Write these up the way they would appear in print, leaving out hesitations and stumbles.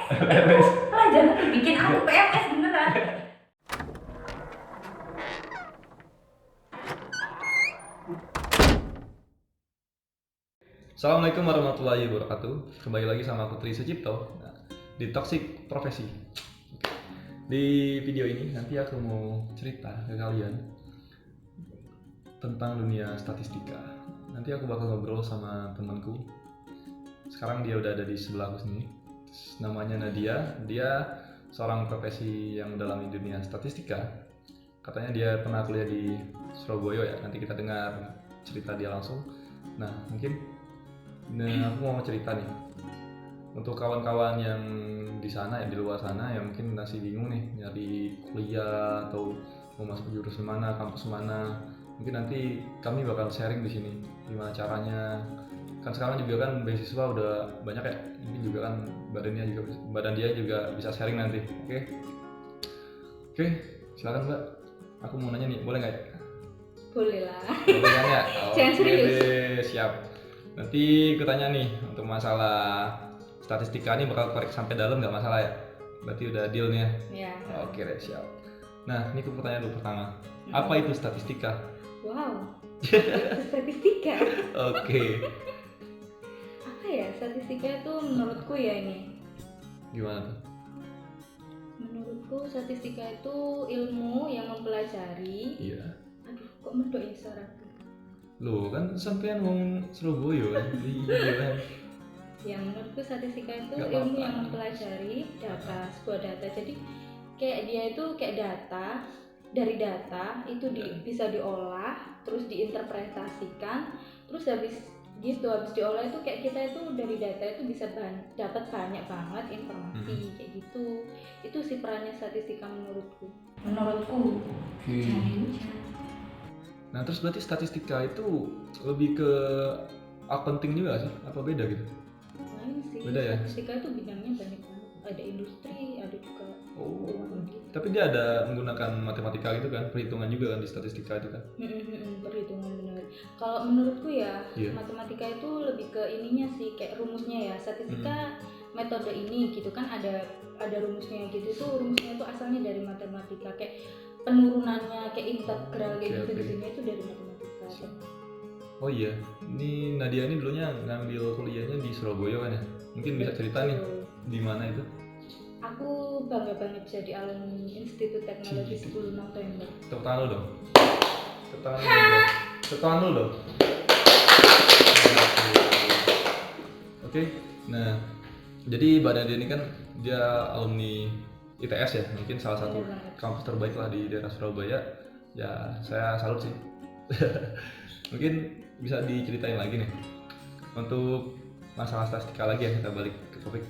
Pelajaran tuh bikin aku PMS beneran. Assalamualaikum warahmatullahi wabarakatuh. Kembali lagi sama aku Tri Sucipto di Toxic Profesi. Di video ini nanti aku mau cerita ke kalian tentang dunia statistika. Nanti aku bakal ngobrol sama temanku. Sekarang dia udah ada di sebelahku sini. Namanya Nadia. Dia seorang profesi yang mendalami dunia statistika. Katanya dia pernah kuliah di Surabaya ya. Nanti kita dengar cerita dia langsung. Nah, aku mau cerita nih untuk kawan-kawan yang di sana ya, di luar sana yang mungkin masih bingung nih nyari kuliah atau mau masuk jurusan mana, kampus mana. Mungkin nanti kami bakal sharing di sini gimana caranya. Kan sekarang juga kan beasiswa udah banyak ya. Mungkin juga kan badan dia juga bisa sharing nanti. Oke, silakan Mbak. Aku mau nanya nih, boleh nggak ya? Boleh lah. Boleh kan ya? Jangan Oke serius. deh, siap. Nanti aku tanya nih untuk masalah statistika ini bakal korek sampai dalam nggak masalah ya? Berarti udah deal nih ya? Ya. Oke deh, siap. Nah, ini aku pertanyaan dulu pertama. Apa itu statistika? Wow. Statistika. Oke. Apa ya? Statistika itu menurutku ya ini. Gimana tuh? Menurutku statistika itu ilmu yang mempelajari. Iya. Aduh, kok mendok ya suaraku. Loh, kan sampean ngomong Surabaya kan? Iya kan? Ya, menurutku statistika itu Nggak ilmu apa-apa. yang mempelajari sebuah data. Jadi kayak dia itu kayak data, dari data itu bisa diolah, terus diinterpretasikan, terus habis diolah itu kayak kita itu dari data itu bisa dapat banyak banget informasi kayak gitu. Itu sih perannya statistika menurutku. Oke. Nah, terus berarti statistika itu lebih ke penting juga sih? Apa beda gitu? Lain sih. Beda ya? Statistika itu bidangnya banyak banget. Ada industri, ada juga gitu. Tapi dia ada menggunakan matematika gitu kan, perhitungan juga kan di statistika itu kan? Perhitungan benar. Kalau menurutku ya, Iya. matematika itu lebih ke ininya sih, kayak rumusnya ya. Statistika metode ini gitu kan ada rumusnya gitu. Itu rumusnya itu asalnya dari matematika, kayak penurunannya kayak integral kayak gitu-gitunya itu dari matematika. Oh iya, ini Nadia ini dulunya ngambil kuliahnya di Surabaya kan ya? Mungkin bisa cerita nih di mana itu? Aku bangga banget jadi alumni Institut Teknologi 10 November. Tepuk tangan dulu dong. Tepuk tangan dulu dong. Oke. Nah, jadi Mbak Nadia ini kan dia alumni ITS ya, mungkin salah satu kampus terbaik lah di daerah Surabaya. Ya, saya salut sih. Mungkin bisa diceritain lagi nih untuk masalah statistika lagi ya, kita balik ke topik.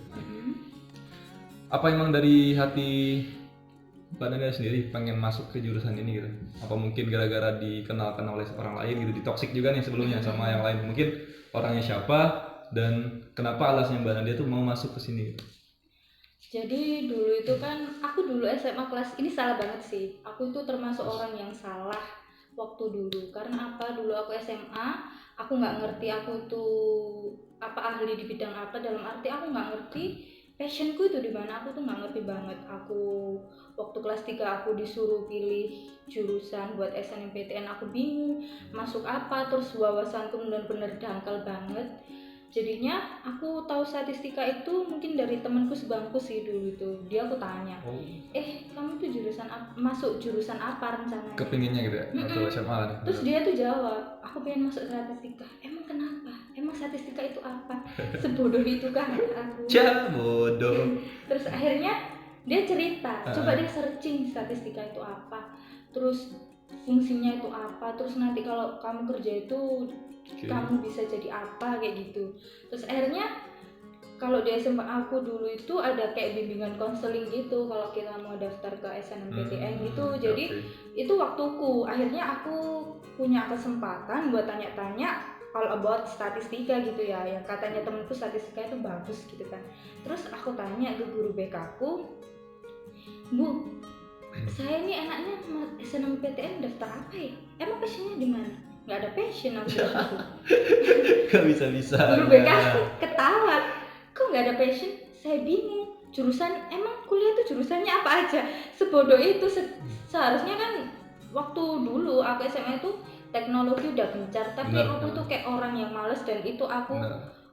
Apa emang dari hati Mbak Nadia sendiri pengen masuk ke jurusan ini gitu? Apa mungkin gara-gara dikenalkan oleh orang lain gitu, di toxic juga nih sebelumnya sama yang lain? Mungkin orangnya siapa dan kenapa alasnya Mbak Nadia tuh mau masuk ke sini gitu? Jadi dulu itu kan aku dulu SMA kelas ini salah banget sih. Aku itu termasuk orang yang salah waktu dulu. Karena apa? Dulu aku SMA, aku nggak ngerti aku itu apa ahli di bidang apa. Dalam arti aku nggak ngerti passionku itu di mana. Aku tuh nggak ngerti banget. Aku waktu kelas 3 aku disuruh pilih jurusan buat SNMPTN, aku bingung masuk apa. Terus wawasanku benar-benar dangkal banget. Jadinya aku tahu statistika itu mungkin dari temanku sebangku sih dulu itu. Dia aku tanya, kamu tuh masuk jurusan apa rencananya? Kepinginnya gitu ya, waktu SMA kan? Terus dia tuh jawab, aku pengen masuk statistika. Emang kenapa? Emang statistika itu apa? Sebodoh itu kan aku. Ya bodoh. Terus akhirnya dia cerita, coba dia searching statistika itu apa, terus fungsinya itu apa, terus nanti kalau kamu kerja itu kamu bisa jadi apa kayak gitu. Terus akhirnya kalau di SMA aku dulu itu ada kayak bimbingan konseling gitu kalau kita mau daftar ke SNMPTN gitu. Jadi itu waktuku. Akhirnya aku punya kesempatan buat tanya-tanya all about statistika gitu ya. Yang katanya temenku statistika itu bagus gitu kan. Terus aku tanya ke guru BK aku, Bu, saya ini enaknya SNMPTN daftar apa ya? Emang passionnya di mana? Nggak ada passion aku gitu. Gak bisa-bisa. Guru BK ketawa, kok nggak ada passion? saya bingung jurusan, emang kuliah itu jurusannya apa aja, sebodoh itu. Seharusnya kan waktu dulu aku SMA itu teknologi udah gencar, tapi aku tuh kayak orang yang males, dan itu aku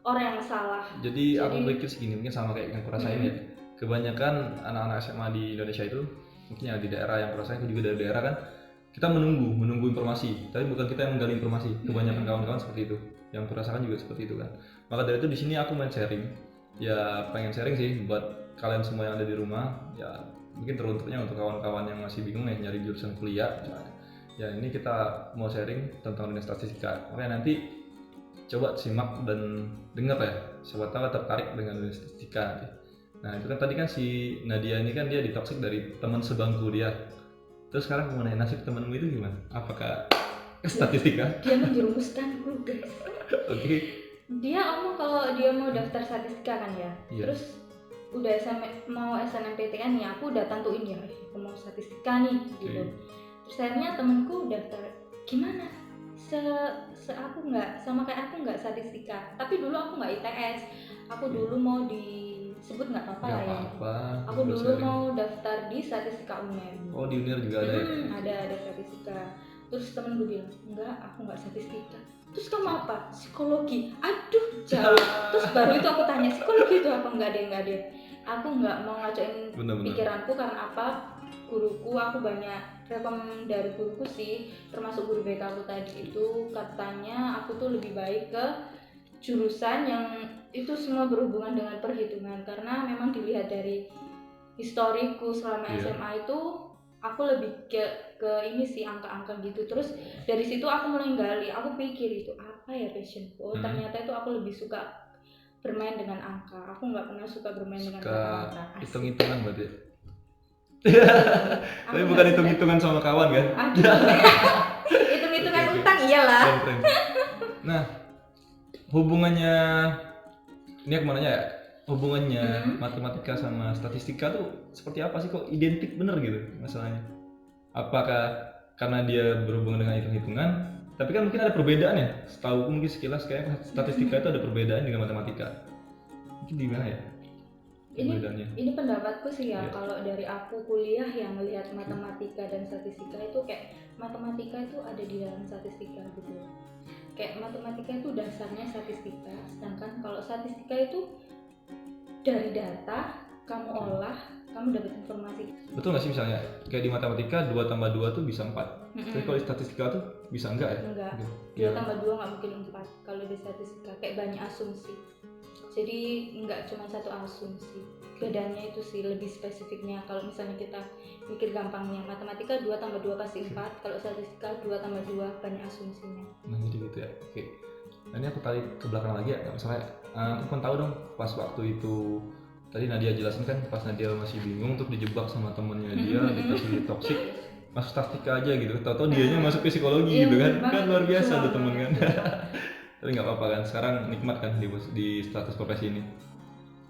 orang yang salah. Jadi aku pikir segini, mungkin sama kayak yang aku rasain ya. Kebanyakan anak-anak SMA di Indonesia itu, mungkin yang di daerah yang aku rasain, aku juga dari daerah kan, kita menunggu informasi, tapi bukan kita yang menggali informasi. Kebanyakan kawan-kawan seperti itu, yang aku rasakan juga seperti itu kan. Maka dari itu di sini aku main sharing, ya pengen sharing sih buat kalian semua yang ada di rumah, ya mungkin teruntuknya untuk kawan-kawan yang masih bingung ya nyari jurusan kuliah. Ya ini kita mau sharing tentang dunia statistika, makanya nanti coba simak dan dengar ya, siapa tahu tertarik dengan dunia statistika nanti. Nah itu kan tadi kan si Nadia ini kan dia ditoksik dari teman sebangku dia. Terus sekarang mengenai nasib temanmu itu gimana? Apakah statistika? Dia menjerumuskanku guys. Oke. Dia omong kalau dia mau daftar statistika kan ya. Terus udah mau SNMPTN nih, aku udah tentuin ya aku mau statistika nih gitu. Terus akhirnya temenku daftar, gimana? Aku nggak, sama kayak aku nggak statistika, tapi dulu aku nggak ITS, aku dulu mau disebut nggak apa-apa lah ya. Aku dulu mau daftar di statistika UNER. Oh di UNER juga ada ya? Ada statistika. Terus temen gue bilang, enggak, aku nggak statistika. Terus kamu apa? Psikologi. Aduh jauh. Terus baru itu aku tanya, psikologi itu apa? Enggak deh. Aku nggak mau ngacoin pikiranku, karena apa? Guruku, aku banyak rekom dari guruku sih, termasuk guru BK aku tadi itu, katanya aku tuh lebih baik ke jurusan yang itu semua berhubungan dengan perhitungan, karena memang dilihat dari historiku selama SMA itu aku lebih ke ini sih, angka-angka gitu. Terus dari situ aku mulai gali, aku pikir itu apa ya passionku. Ternyata itu aku lebih suka bermain dengan angka, aku nggak pernah suka bermain dengan kata-kata. Hitung-hitungan berarti. Tapi bukan hitung-hitungan sama kawan kan? Hitung-hitungan utang iyalah. Nah, hubungannya ini aku mau nanya ya, hubungannya matematika sama statistika tuh seperti apa sih, kok identik bener gitu masalahnya? Apakah karena dia berhubungan dengan hitung-hitungan, tapi kan mungkin ada perbedaan ya? Setahu mungkin sekilas kayak statistika itu ada perbedaan dengan matematika. Mungkin gimana ya? Ini pendapatku sih ya, kalau dari aku kuliah yang melihat matematika dan statistika itu kayak matematika itu ada di dalam statistika gitu. Kayak matematika itu dasarnya statistika, sedangkan kalau statistika itu dari data kamu olah, kamu dapat informasi. Betul nggak sih misalnya kayak di matematika 2 tambah 2 tuh bisa 4. Tapi kalau di statistika tuh bisa enggak ya? Enggak. 2 tambah 2 nggak mungkin 4 kalau di statistika, kayak banyak asumsi. Jadi nggak cuma satu asumsi. Bedanya itu sih lebih spesifiknya. Kalau misalnya kita mikir gampangnya, matematika 2 tambah 2 pasti 4, kalau statistika 2 tambah 2 banyak asumsinya. Nah jadi gitu ya. Oke. Nah ini aku tarik ke belakang lagi ya, misalnya aku kan tahu dong pas waktu itu tadi Nadia jelasin kan, pas Nadia masih bingung untuk dijebak sama temennya dia, dikasih toksik, masuk statistika aja gitu, tau-tau dianya masuk psikologi gitu kan luar biasa ada temen kan. Tapi nggak apa-apa kan, sekarang nikmat kan di status profesi ini,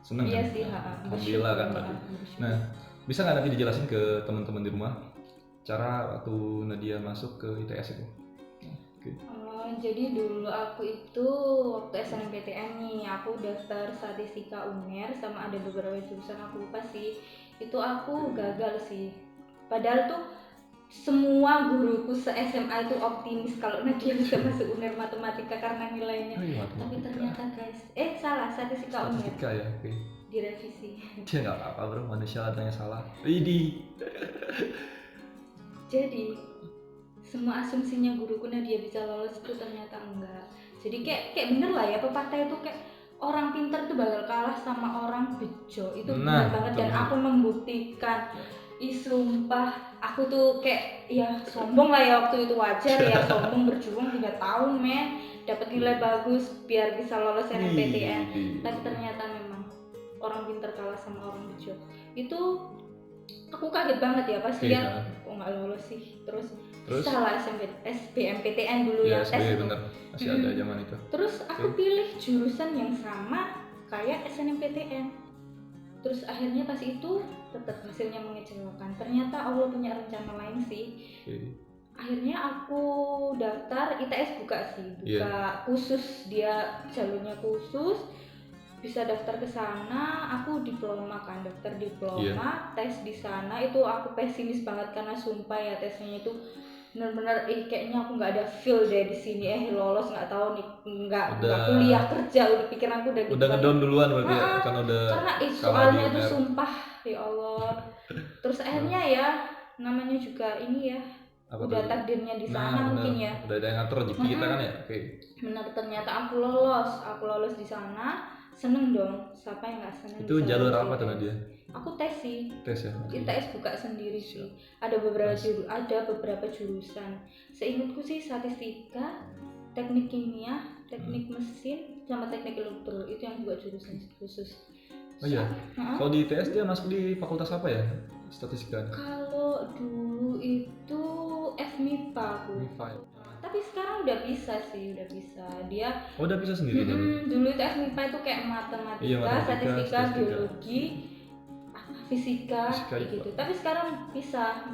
seneng iya kan? sih, alhamdulillah kan berarti. Nah bisa nggak nanti dijelasin ke teman-teman di rumah cara waktu Nadia masuk ke ITS itu? Jadi dulu aku itu waktu SNMPTN nih, aku daftar statistika UNER sama ada beberapa jurusan aku lupa sih, itu aku gagal sih. Padahal tuh semua guruku se-SMA itu optimis kalau Nadia bisa masuk UNER matematika karena nilainya. Tapi ternyata guys, salah, statistika UNER. Statistika ya, oke. Direvisi. Dia nggak apa-apa bro, manusia adanya salah. Jadi semua asumsinya guruku Nadia bisa lolos itu ternyata enggak. Jadi kayak bener lah ya, pepatah itu kayak orang pintar tuh bakal kalah sama orang bejo. Itu benar banget, dan aku membuktikan. Sumpah aku tuh kayak ya sombong lah ya waktu itu, wajar ya sombong, berjuang 3 tahun men dapat nilai bagus biar bisa lolos SNMPTN. Tapi ternyata memang orang pintar kalah sama orang bejo. Itu aku kaget banget ya pas lihat kok nggak lolos sih. Terus salah SBMPTN dulu ya, tes itu bener. Masih ada zaman itu. Terus aku pilih jurusan yang sama kayak SNMPTN. Terus akhirnya pas itu tetap hasilnya mengecewakan. Ternyata Allah punya rencana lain sih. Akhirnya aku daftar ITS, buka khusus, dia jalurnya khusus. bisa daftar ke sana. Aku diploma kan, daftar diploma, tes di sana itu aku pesimis banget karena sumpah ya tesnya itu benar-benar kayaknya aku nggak ada feel deh di sini, lolos nggak tahu nih, nggak kuliah kerja, udah pikiran aku udah gitu udah ngedown duluan berarti ya, karena kalah soalnya di tuh UNER. sumpah ya Allah. Terus akhirnya ya namanya juga ini ya, udah takdirnya di sana mungkin ya, udah ada yang ngatur rezeki kita kan ya. Benar, ternyata aku lolos di sana. Seneng dong, siapa yang nggak seneng. Itu jalur apa tuh Nadia? Aku tes sih. Tes ya? ITS buka sendiri sih. Ada beberapa jurusan. Seingatku sih statistika, teknik kimia, teknik mesin, sama teknik elektro, itu yang buka jurusan khusus. Oh iya. Kalau di ITS dia masuk di fakultas apa ya? Statistika. Kalau dulu itu FMIPA aku. Tapi sekarang udah bisa sih, dia udah bisa sendiri. Dulu itu FMIPA itu kayak matematika, statistika, biologi, fisika gitu. Tapi sekarang bisa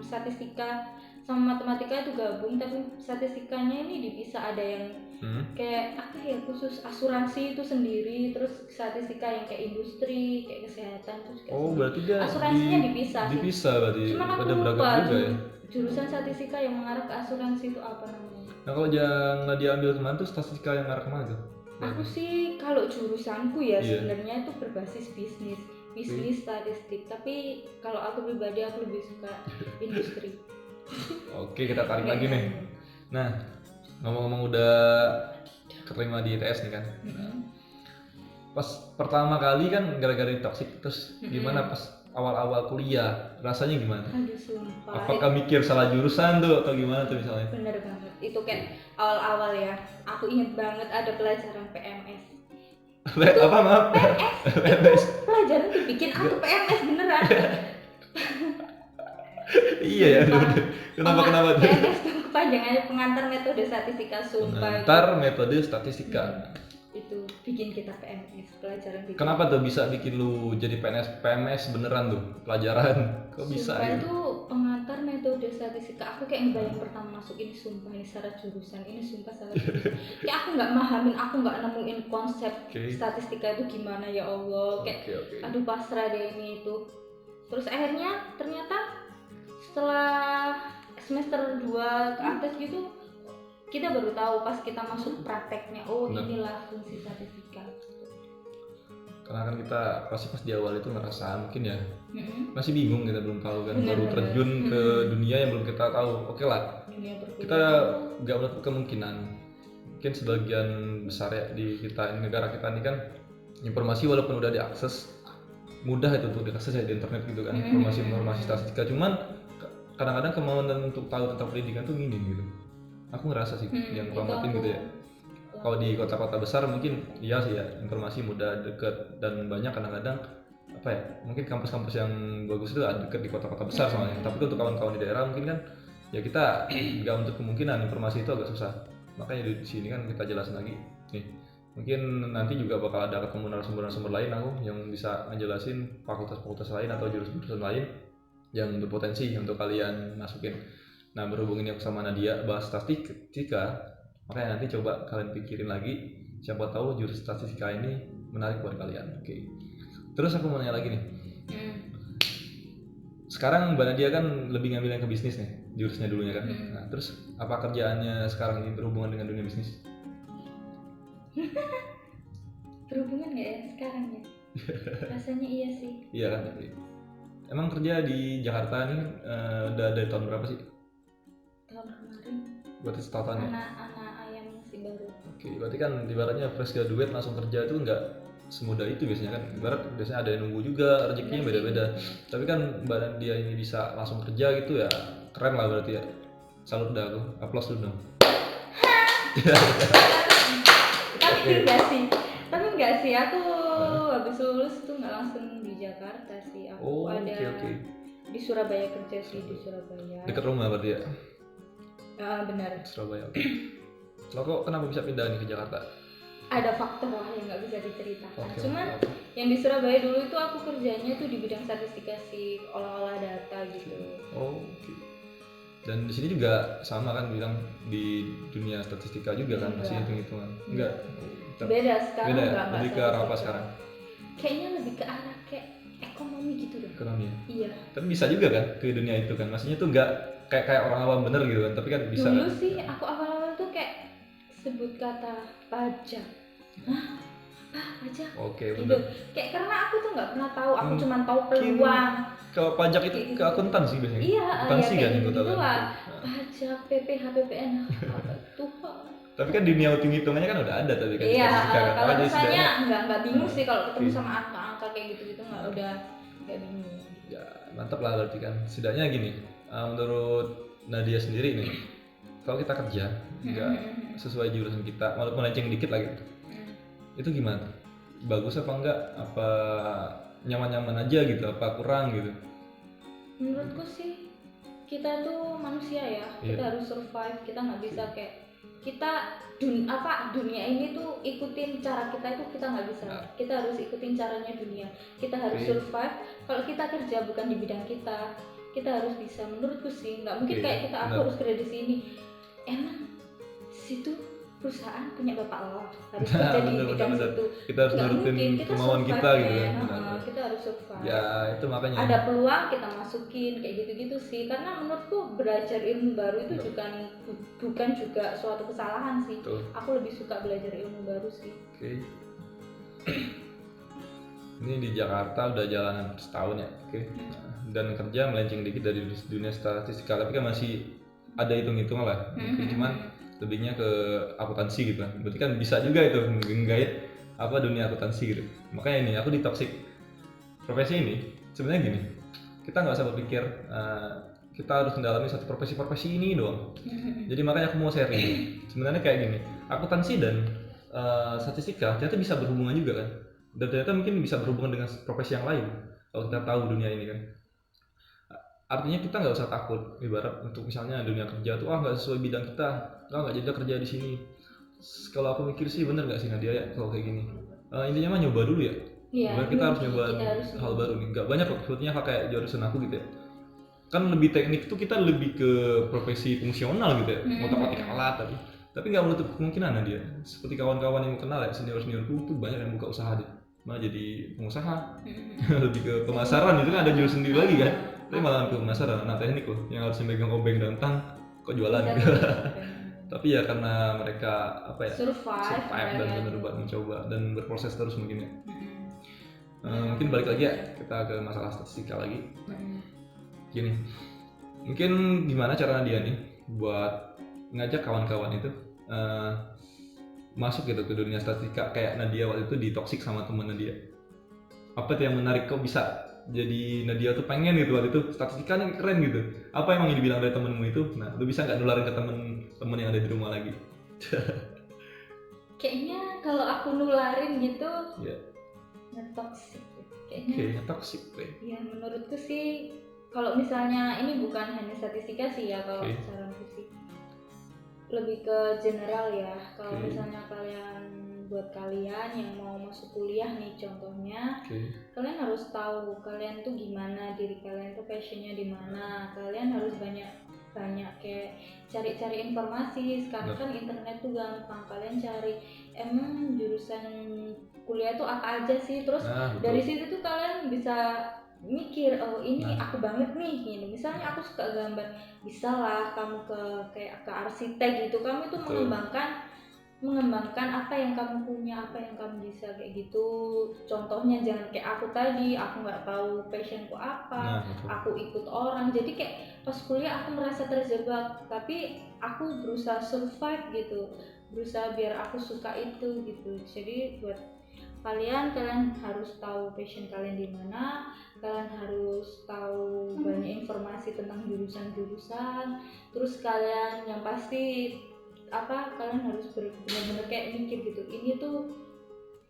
statistika sama matematika itu gabung, tapi statistikanya ini dipisah. Ada yang kayak apa ya, khusus asuransi itu sendiri, terus statistika yang kayak industri, kayak kesehatan terus berarti dia asuransinya dipisah berarti. Cuman aku lupa juga ya. Jurusan statistika yang mengarah ke asuransi itu apa namanya? Nah kalau yang diambil kemana tuh statistika yang mengarah kemana tuh? Aku sih kalau jurusanku ya sebenarnya itu berbasis bisnis statistik, tapi kalau aku pribadi aku lebih suka industri. Oke, kita tarik lagi nih. Nah, ngomong-ngomong udah keterima di ITS nih kan. Pas pertama kali kan gara-gara toksik, terus gimana pas awal-awal kuliah? Rasanya gimana? Aduh sumpah. Apakah mikir salah jurusan tuh atau gimana tuh misalnya? Bener banget. Itu kayak awal-awal ya. Aku inget banget ada pelajaran PMS. Apa maaf? PMS. Pelajaran dibikin aku PMS beneran. Iya ya. Kenapa tuh? PMS itu kepanjangannya pengantar metode statistika, sumpah. Pengantar metode statistika. Itu bikin kita PMS, pelajaran bikin. Kenapa tuh bisa bikin lu jadi PMS beneran tuh pelajaran? Kok bisa sumpah itu pengantar metode statistika. Aku kayak ngebayang pertama masuk ini, sumpah ini syarat jurusan, ini sumpah syarat jurusan. Kayak aku nggak mahamin, aku nggak nemuin konsep statistika itu gimana ya Allah. Kayak aduh pasrah deh ini itu. Terus akhirnya ternyata setelah semester 2 ke atas gitu, kita baru tahu pas kita masuk prakteknya, inilah fungsi statistika. Karena kan kita pasti pas di awal itu ngerasa mungkin ya masih bingung, kita belum tahu kan, baru terjun ke dunia yang belum kita tahu. Oke lah, kita nggak menutup kemungkinan mungkin sebagian besar ya di negara kita ini kan informasi walaupun udah diakses, mudah itu untuk diakses ya di internet gitu kan, informasi statistika. Cuman kadang-kadang kemauan untuk tahu tentang pendidikan tuh minim gitu. Aku ngerasa sih yang kuamatin gitu ya. Kalau di kota-kota besar mungkin iya sih ya, informasi mudah, deket, dan banyak. Kadang-kadang apa ya, mungkin kampus-kampus yang bagus itu deket di kota-kota besar soalnya. Tapi untuk kawan-kawan di daerah mungkin kan ya kita nggak untuk kemungkinan informasi itu agak susah. Makanya di sini kan kita jelasin lagi nih. Mungkin nanti juga bakal ada ketemu narasumber lain aku yang bisa ngejelasin fakultas-fakultas lain atau jurusan lain yang berpotensi untuk kalian masukin. Nah, berhubung ini aku sama Nadia bahas statistika, makanya nanti coba kalian pikirin lagi, siapa tahu jurusan statistika ini menarik buat kalian. Oke. Terus aku mau nanya lagi nih. Sekarang Mbak Nadia kan lebih ngambil yang ke bisnis nih, jurusnya dulunya kan. Nah, terus apa kerjaannya sekarang ini berhubungan dengan dunia bisnis? Berhubungan nggak ya sekarang ya? Rasanya iya sih. Iya kan. Emang kerja di Jakarta nih udah dari tahun berapa sih? Tahun kemarin. Berarti setahunan ya? Anak ayam masih baru. Oke, berarti kan ibaratnya fresh graduate langsung kerja itu nggak semudah itu biasanya kan. Biasanya ada yang nunggu juga, rezekinya beda-beda. Tapi kan Mbak Nadia ini bisa langsung kerja gitu ya, keren lah berarti ya. Salut dah aku, aplaus dulu dong. Tapi enggak sih, aku habis lulus tuh nggak langsung di Jakarta sih. Aku di Surabaya kerja sih, di Surabaya. Dekat rumah berarti ya? Benar. Surabaya. Lo kok kenapa bisa pindah nih ke Jakarta? Ada faktor lah yang nggak bisa diceritakan. Cuman yang di Surabaya dulu itu aku kerjanya tuh di bidang statistika sih, olah-olah data gitu. Dan di sini juga sama kan bilang di dunia statistika juga kan masih hitung-hitungan. Enggak. Beda sekarang Beda ya? enggak Lebih ke arah apa sekarang? Kayaknya lebih ke arah kayak ekonomi gitu deh. Ekonomi ya? Iya. Tapi bisa juga kan ke dunia itu kan. Maksudnya tuh enggak kayak orang awam bener gitu kan, tapi kan bisa. Dulu kan? sih aku awal-awal tuh kayak sebut kata pajak. Hah? Apa pajak? Oke, Gitu. bener. Kayak karena aku tuh nggak pernah tahu, aku cuma tahu peluang. Kalau pajak itu ke akuntansi biasanya. Iya, akuntansi ya, kan yang gitu gue tahu. lah. Pajak, PPH, PPN, apa Tuhan. Tapi kan dunia hitung-hitungannya kan udah ada tapi kan Iya, statistika kan. kalau Jadi misalnya setidaknya nggak bingung sih kalau ketemu Oke. sama angka-angka kayak gitu-gitu nggak bingung. ya mantap lah berarti kan. Setidaknya gini, menurut Nadia sendiri nih, kalau kita kerja nggak sesuai jurusan kita, walaupun melenceng dikit lagi, itu gimana? Bagus apa enggak? Apa nyaman-nyaman aja gitu? Apa kurang gitu? Menurutku sih kita tuh manusia ya, kita Iya. harus survive, kita nggak bisa kayak kita dunia ini tuh ikutin cara kita itu kita nggak bisa, kita harus ikutin caranya dunia, kita harus Oke. survive. Kalau kita kerja bukan di bidang kita harus bisa. Menurutku sih nggak mungkin Oke, kayak kita aku benar. harus kerja di sini, emang situ perusahaan punya bapak Allah harus Nah, kerja di bener, bidang bener. situ. Kita harus Nggak nurutin mungkin, kemauan survive, kita gitu men. kan. Benar. Kita harus survive. Ya itu makanya. Ada peluang kita masukin kayak gitu-gitu sih, karena menurutku belajar ilmu baru itu bukan juga suatu kesalahan sih. Betul. Aku lebih suka belajar ilmu baru sih. Oke. Ini di Jakarta udah jalan setahun ya, oke. Dan kerja melenceng dikit dari dunia statistika, tapi kan masih ada hitung-hitungan lah. Cuman lebihnya ke akuntansi gitu kan. Berarti kan bisa juga itu menggait apa dunia akuntansi gitu. Makanya ini aku di toxic profesi ini sebenarnya gini. Kita nggak usah berpikir kita harus mendalami satu profesi ini doang. Jadi makanya aku mau sharing. Sebenarnya kayak gini, akuntansi dan statistika ternyata bisa berhubungan juga kan. Dan ternyata mungkin bisa berhubungan dengan profesi yang lain kalau kita tahu dunia ini kan. Artinya kita nggak usah takut, ibarat untuk misalnya dunia kerja tuh nggak sesuai bidang kita, nggak jadi kerja di sini. Kalau aku mikir sih bener nggak sih Nadia ya kalau kayak gini. Intinya mah nyoba dulu ya. Iya, Kita harus nyoba hal baru nih. Nggak banyak kok sebetulnya kayak jurusan aku gitu ya. Kan lebih teknik tuh kita lebih ke profesi fungsional gitu ya, ngotak-ngatik alat tapi nggak menutup kemungkinan Nadia. Seperti kawan-kawan yang kenal ya, senior-seniorku tuh banyak yang buka usaha deh, malah jadi pengusaha. Lebih ke pemasaran itu kan ada jurusan sendiri lagi kan. Tapi malah ke pemasaran, anak teknik loh yang harus megang obeng dan tang kok jualan gitu. Tapi ya karena mereka apa ya survive dan benar-benar mencoba dan berproses terus mungkin ya. Mungkin balik lagi ya kita ke masalah statistika lagi. Gini, mungkin gimana cara Nadia nih buat ngajak kawan-kawan itu masuk gitu ke dunia statistika kayak Nadia waktu itu di toxic sama teman Nadia. Apa tuh yang menarik kok bisa jadi Nadia tuh pengen gitu waktu itu statistikanya keren gitu. Apa emang yang dibilang dari temenmu itu? Nah, lu bisa nggak nularin ke temen-temen yang ada di rumah lagi? Kayaknya kalau aku nularin gitu, ngetoksik. Kayaknya. Ngetoksik. Ya menurutku sih, kalau misalnya ini bukan hanya statistika sih ya, kalau saranku sih lebih ke general ya. Kalau misalnya buat kalian yang mau masuk kuliah nih contohnya, kalian harus tahu kalian tuh gimana, diri kalian tuh passionnya di mana. Kalian harus banyak kayak cari informasi. Sekarang kan internet tuh gampang, kalian cari emang jurusan kuliah tuh apa aja sih, terus dari situ tuh kalian bisa mikir, oh ini aku banget nih gitu. Misalnya aku suka gambar, bisa lah kamu ke arsitek gitu, kamu itu mengembangkan apa yang kamu punya, apa yang kamu bisa kayak gitu. Contohnya jangan kayak aku tadi, aku nggak tahu passionku apa, aku ikut orang, jadi kayak pas kuliah aku merasa terjebak, tapi aku berusaha survive gitu, berusaha biar aku suka itu gitu. Jadi buat kalian harus tahu passion kalian di mana, kalian harus tahu banyak informasi tentang jurusan-jurusan, terus kalian yang pasti kalian harus benar-benar kayak mikir gitu, ini tuh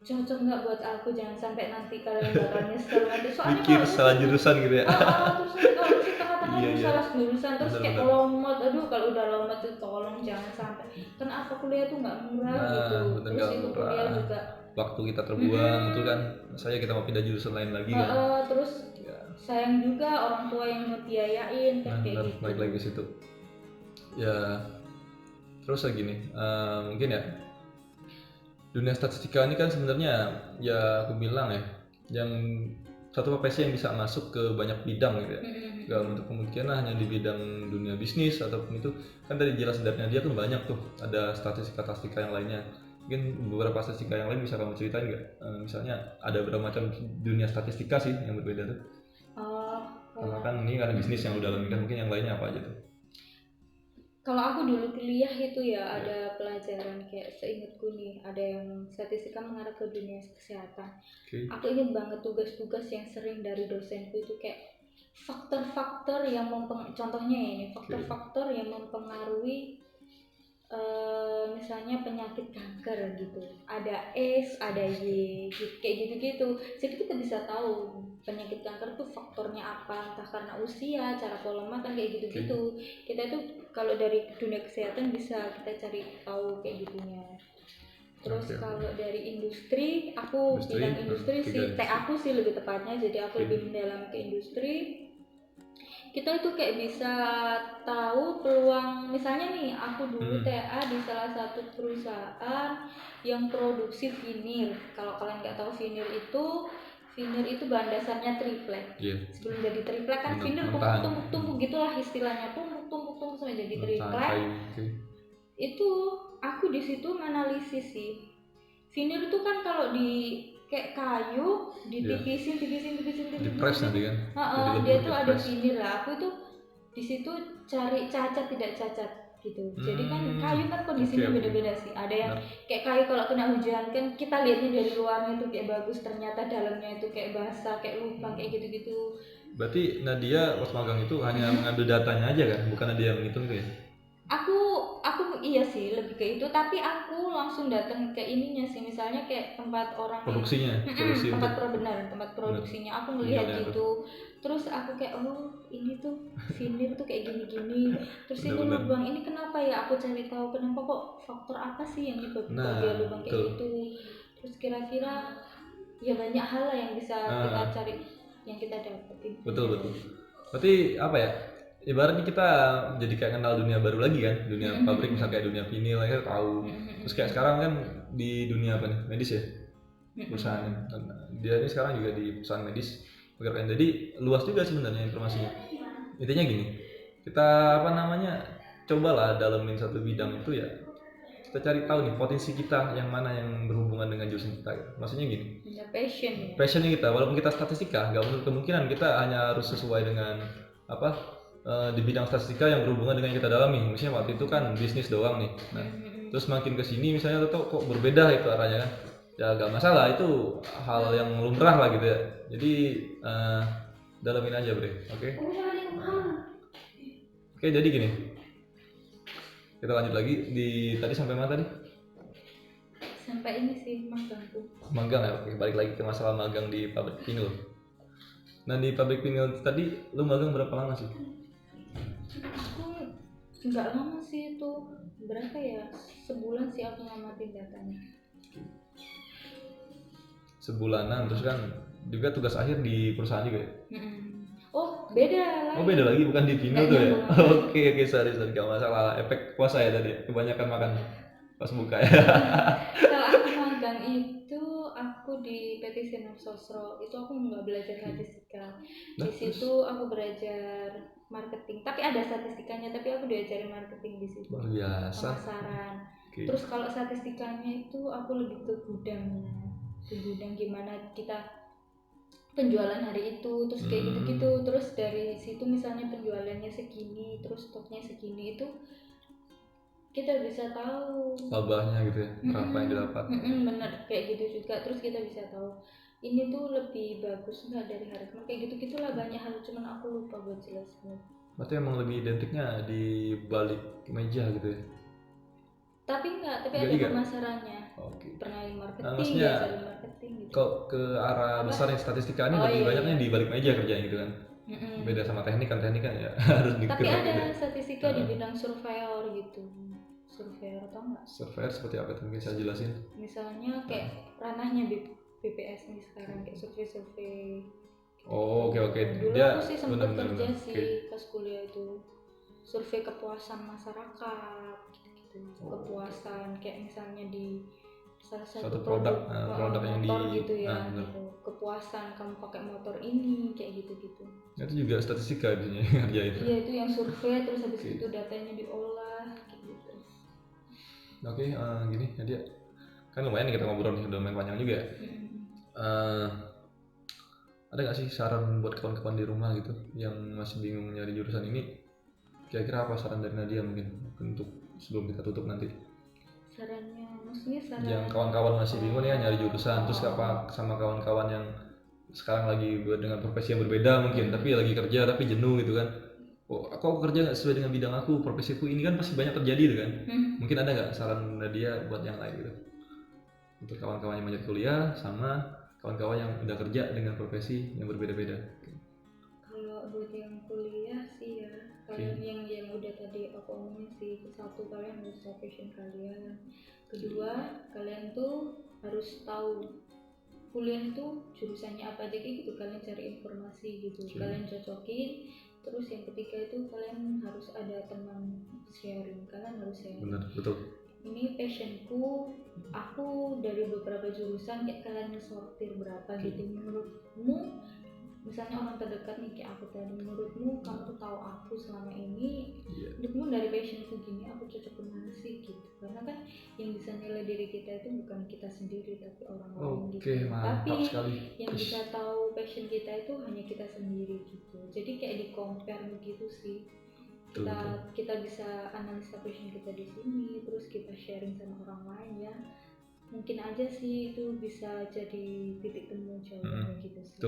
cocok nggak buat aku, jangan sampai nanti kalian bakal nyesel nanti soalnya mikir salah jurusan gitu ya. Terus nanti kalau di tengah-tengah salah jurusan terus kayak lomot, kalau udah lomot tuh tolong jangan sampai, karena kuliah tuh nggak murah gitu. Terus itu kuliah juga waktu kita terbuang itu kan, saya kita mau pindah jurusan lain lagi kan. Terus sayang juga orang tua yang ngebiayain kayak gitu. Balik lagi ke situ. Ya terus lagi nih, mungkin ya dunia statistika ini kan sebenarnya ya aku bilang ya, yang satu profesi yang bisa masuk ke banyak bidang gitu ya. Gak untuk kemungkinan hanya di bidang dunia bisnis ataupun itu kan dari jelas darinya dia kan banyak tuh, ada statistika yang lainnya. Mungkin beberapa statistika yang lain bisa kamu ceritain nggak? Misalnya ada berapa macam dunia statistika sih yang berbeda tuh? Karena kan ini karena bisnis yang udah kan mungkin yang lainnya apa aja tuh? Kalau aku dulu kuliah itu ya ada pelajaran kayak seingatku nih, ada yang statistika mengarah ke dunia kesehatan. Aku ingat banget tugas-tugas yang sering dari dosenku itu kayak faktor-faktor yang contohnya ini faktor-faktor yang mempengaruhi misalnya penyakit kanker gitu, ada S, ada Y, gitu, kayak gitu-gitu. Jadi kita bisa tahu penyakit kanker tuh faktornya apa, entah karena usia, cara pola makan, kayak gitu-gitu. Kita tuh kalau dari dunia kesehatan bisa kita cari tahu kayak gitunya. Terus kalau dari industri, aku bidang industri sih, aku sih lebih tepatnya, jadi aku lebih mendalam ke industri. Kita itu kayak bisa tahu peluang, misalnya nih aku dulu TA di salah satu perusahaan yang produksi vinil. Kalau kalian nggak tahu vinil itu bahan dasarnya triplek. Sebelum jadi triplek kan vinil tumpuk-tumpuk gitulah istilahnya, tumpuk-tumpuk sampai jadi triplek. Itu aku di situ menganalisis sih. Vinil itu kan kalau di kayak kayu ditipisin dipres nanti kan. Dia tuh ada vinil lah. Aku tuh di situ cari cacat tidak cacat gitu. Jadi kan kayu kan kondisinya beda-beda sih. Ada yang kayak kayu kalau kena hujan kan kita lihatnya dari luarnya tuh kayak bagus, ternyata dalamnya itu kayak basah, kayak lubang, kayak gitu-gitu. Berarti Nadia pas magang itu hanya mengambil datanya aja kan, bukan Nadia menghitung itu ya? Aku iya sih lebih ke itu, tapi aku langsung datang ke ininya sih, misalnya kayak tempat orang produksinya, tempat produksinya aku ngelihat gitu. Terus aku kayak ini tuh vinil tuh kayak gini-gini. Terus ini lubang ini kenapa ya, aku cari tahu kenapa kok, faktor apa sih yang nyebabin dia lubang kayak gitu. Terus kira-kira ya banyak hal lah yang bisa kita cari, yang kita dapetin. Betul. Berarti apa ya? Ibaratnya kita jadi kayak kenal dunia baru lagi kan, dunia pabrik misalnya kayak dunia vinil ya tahu. Terus kayak sekarang kan di dunia apa nih, medis ya, perusahaan. Dia ini sekarang juga di perusahaan medis bergerak. Jadi luas juga sebenarnya informasinya. Intinya gini, kita cobalah dalemin satu bidang itu ya, kita cari tahu nih potensi kita yang mana yang berhubungan dengan jurusan kita gitu. Maksudnya gini, passionnya kita, walaupun kita statistika, nggak menutup kemungkinan kita hanya harus sesuai dengan di bidang statistika yang berhubungan dengan yang kita dalami. Misalnya waktu itu kan bisnis doang nih, nah terus makin kesini misalnya kok berbeda itu arahnya kan, ya nggak masalah, itu hal yang lumrah lah gitu ya. Jadi dalamin aja bre, oke? Oke, jadi gini, kita lanjut lagi tadi sampai mana tadi? Sampai ini sih magang ya. Oke, balik lagi ke masalah magang di pabrik vinil. Nah di pabrik vinil tadi lu magang berapa lama sih? Aku nggak lama sih, itu berapa ya, sebulan sih aku ngamatin datanya. Sebulanan, terus kan juga tugas akhir di perusahaan juga ya? Beda lagi. Beda lagi, bukan di vinil tuh ya? Oke, sorry gak masalah, efek puasa ya tadi, kebanyakan makan pas buka ya. Kalau aku magang itu aku di PT Sinar Sosro, itu aku nggak belajar statistika. Di situ aku belajar marketing, tapi ada statistikanya, tapi aku diajarin marketing di situ. Luar biasa. Pemasaran. Terus kalau statistikanya itu aku lebih ke gudangnya, gimana kita penjualan hari itu, terus kayak gitu-gitu. Terus dari situ misalnya penjualannya segini, terus stoknya segini, itu kita bisa tahu labahnya gitu ya, berapa yang didapat. Bener, kayak gitu juga. Terus kita bisa tahu ini tuh lebih bagus nggak dari harga, kayak gitu-gitulah, banyak hal, cuman aku lupa buat jelasnya. Berarti emang lebih identiknya di balik meja gitu ya? Tapi ada pemasarannya. Pernah di marketing, biasa di marketing gitu. Kok ke arah besar yang statistika ini lebih banyaknya di balik meja kerjanya gitu kan? Beda sama teknik kan ya harus tapi ada statistika di bidang surveyor gitu. Surveyor atau enggak? Surveyor seperti apa itu, mungkin saya jelasin. Misalnya kayak ranahnya BPS nih sekarang, kayak survei. Oke. Dulu Dia aku sih sempat kerja sih pas kuliah itu. survei kepuasan masyarakat gitu. Kepuasan kayak misalnya di salah satu produk yang motor di gitu ya gitu. Kepuasan kamu pakai motor ini kayak gitu-gitu. Itu juga statistika artinya ngerjain. Iya, itu yang survei terus habis itu datanya diolah kayak gitu. Oke, gini Nadia, kan lumayan nih kita ngobrol nih, udah lumayan panjang juga ya. Ada gak sih saran buat kawan-kawan di rumah gitu yang masih bingung nyari jurusan ini? Kira-kira apa saran dari Nadia mungkin untuk sebelum kita tutup nanti? Sarannya, maksudnya saran yang kawan-kawan masih bingung ya nyari jurusan, terus apa sama kawan-kawan yang sekarang lagi dengan profesi yang berbeda mungkin, tapi lagi kerja tapi jenuh gitu kan. Aku kerja nggak sesuai dengan bidang aku, profesiku ini kan pasti banyak terjadi gitu kan. Mungkin ada nggak saran Nadia buat yang lain gitu, untuk kawan-kawan yang lanjut kuliah sama kawan-kawan yang udah kerja dengan profesi yang berbeda-beda? Kalau buat yang kuliah sih ya, kalian yang udah tadi aku omongin sih, satu kalian harus tahu passion kalian, kedua kalian tuh harus tahu kuliah itu jurusannya apa aja gitu, kalian cari informasi gitu, kalian cocokin. Terus yang ketiga itu kalian harus ada teman sharing, kalian harus sharing. Benar, betul. Ini passionku, aku dari beberapa jurusan, kayak kalian ngesortir berapa gitu. Menurutmu, misalnya orang terdekat nih kayak aku tadi, menurutmu kamu tuh tahu aku selama ini, menurutmu dari passionku gini aku cocok kemana sih gitu. Karena kan yang bisa nilai diri kita itu bukan kita sendiri tapi orang lain gitu. Tapi yang bisa tahu passion kita itu hanya kita sendiri gitu. Jadi kayak di compare gitu sih. Kita bisa analisa passion kita di sini, terus kita sharing sama orang lain ya. Mungkin aja sih itu bisa jadi titik temu jawabannya gitu sih.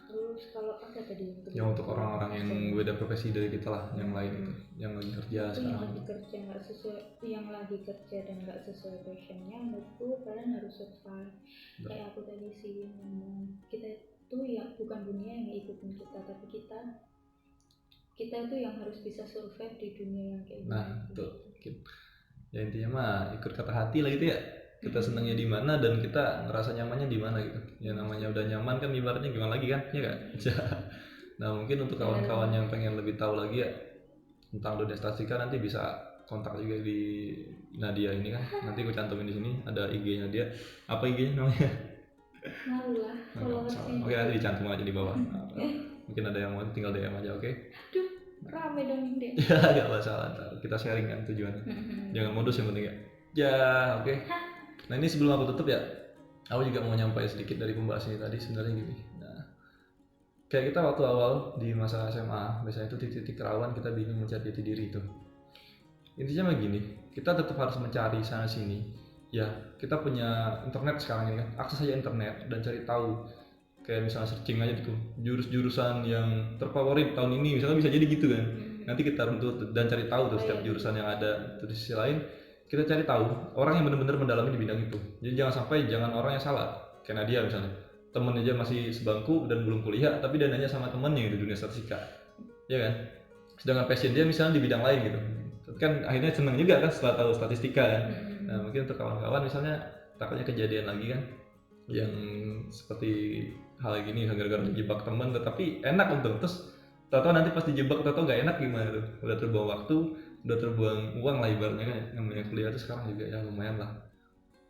Terus kalau ada tadi yang untuk orang-orang yang beda profesi dari kita lah, yang lain itu, yang lagi kerja sekarang, yang lagi kerja nggak sesuai, yang lagi kerja dan nggak sesuai passionnya, menurutku kalian harus survive. Kayak aku tadi sih ngomong, kita itu ya bukan dunia yang ikutin kita, tapi kita itu yang harus bisa survive di dunia yang kayak gini. Betul. Ya intinya mah ikut kata hati lah gitu ya. Kita senangnya di mana dan kita ngerasa nyamannya di mana gitu. Ya namanya udah nyaman kan ibaratnya gimana lagi kan, ya kan? Nah mungkin untuk kawan-kawan yang pengen lebih tahu lagi ya tentang dunia statistika, nanti bisa kontak juga di Nadia ini kan. Nanti aku cantumin di sini ada IG-nya dia. Apa IG-nya namanya? Malu lah. Oke, nanti dicantum aja di bawah. Mungkin ada yang mau tinggal DM aja, oke? Aduh, rame dong deh. Ya gak masalah, kita sharing kan tujuannya. Jangan modus yang penting ya. Ya oke. Nah ini sebelum aku tutup ya, aku juga mau nyampai sedikit dari pembahasan ini tadi sebenarnya gini. Nah, kayak kita waktu awal di masa SMA, biasanya itu titik-titik rawan kita bingung mencari jati diri itu. Intinya begini, kita tetap harus mencari sana sini. Ya, kita punya internet sekarang ini kan, akses aja internet dan cari tahu. Kayak misalnya searching aja gitu, jurus-jurusan yang terfavorit tahun ini, misalnya bisa jadi gitu kan. Nanti kita runtut dan cari tahu tuh setiap jurusan yang ada. Terus di sisi lain, kita cari tahu orang yang benar-benar mendalami di bidang itu. Jadi jangan orang yang salah. Kayak Nadia misalnya, temen aja masih sebangku dan belum kuliah, tapi dia nanya sama temennya gitu dunia statistika, ya kan. Sedangkan passion dia misalnya di bidang lain gitu, kan akhirnya seneng juga kan setelah tahu statistika kan. Nah mungkin untuk kawan-kawan misalnya takutnya kejadian lagi kan, yang seperti hal gini gara-gara dijebak teman, tetapi enak untuk terus tahu-tahu nanti pas dijebak tahu-tahu nggak enak gimana tuh, udah terbuang waktu, udah terbuang uang lah ibaratnya kan. Yang kuliah itu sekarang juga ya lumayan lah,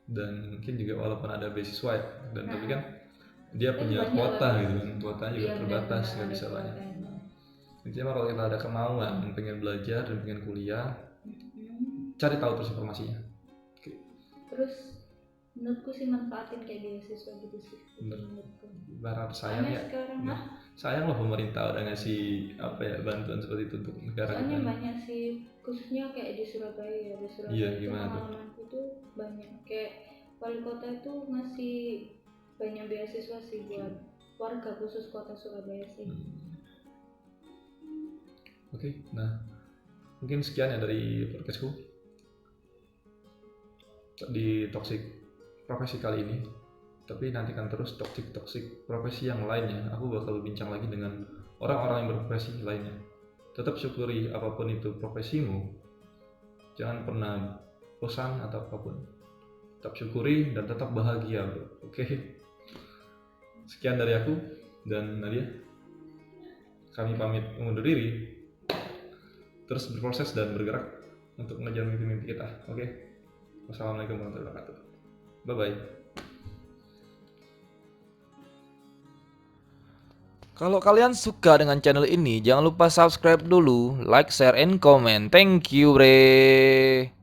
dan mungkin juga walaupun ada beasiswa ya, dan tapi kan dia punya kuota gitu kan, kuotanya juga terbatas, nggak bisa banyak. Intinya kalau kita ada kemauan pengen belajar dan pengen kuliah, cari tahu terus informasinya. Terus menurutku sih manfaatin kayak beasiswa gitu sih. Menurutku. Barat sayang ya. Sekarang sayang loh pemerintah udah ngasih apa ya bantuan seperti itu untuk negara. Soalnya banyak sih, khususnya kayak di Surabaya ya. Di Surabaya itu pengalamanku tuh banyak, kayak wali kota itu ngasih banyak beasiswa sih buat warga khusus kota Surabaya sih. Oke, nah mungkin sekian ya dari podcastku di toxic profesi kali ini. Tapi nantikan terus toxic profesi yang lainnya. Aku bakal bincang lagi dengan orang-orang yang berprofesi lainnya. Tetap syukuri apapun itu profesimu. Jangan pernah bosan atau apapun. Tetap syukuri dan tetap bahagia, bro. Oke. Sekian dari aku dan Nadia. Kami pamit undur diri. terus berproses dan bergerak untuk mengejar mimpi-mimpi kita. Oke. Wassalamualaikum warahmatullahi wabarakatuh. Bye bye. Kalau kalian suka dengan channel ini, jangan lupa subscribe dulu, like, share, and comment. Thank you, bre.